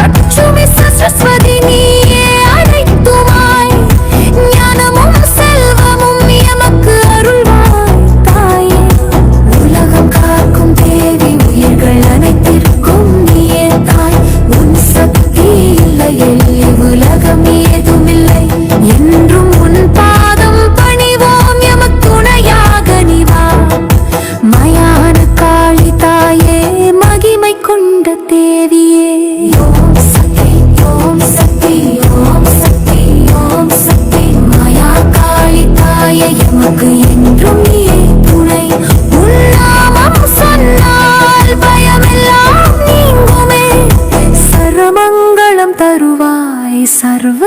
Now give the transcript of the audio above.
லட்சுமி சரஸ்வதி நீயே அனைத்துமாய் ஞானமும் செல்வமும் எமக்கு அருள்வாய் தாயே. உலகம் காக்கும் தேவி உயிர்கள் அனைத்திற்கும் நீயே தாய். உன் சக்தி இல்லையே உலகம் ஏதுமில்லை. என்றும் உன் பாதம் பணிவோம் எமக்கு துணையாக நீ வா. மயான காளி தாயே மகிமை கொண்ட தேவியே. ஓம் சக்தி ஓம் சக்தி ஓம் சக்தி ஓம் சக்தி. மாயா காளி தாயே எமக்கு என்றும் நீயே துணை. உன் நாமம் சொன்னால் பயமெல்லாம் நீங்குமே. சர்வமங்களம் தருவாய் சர்வ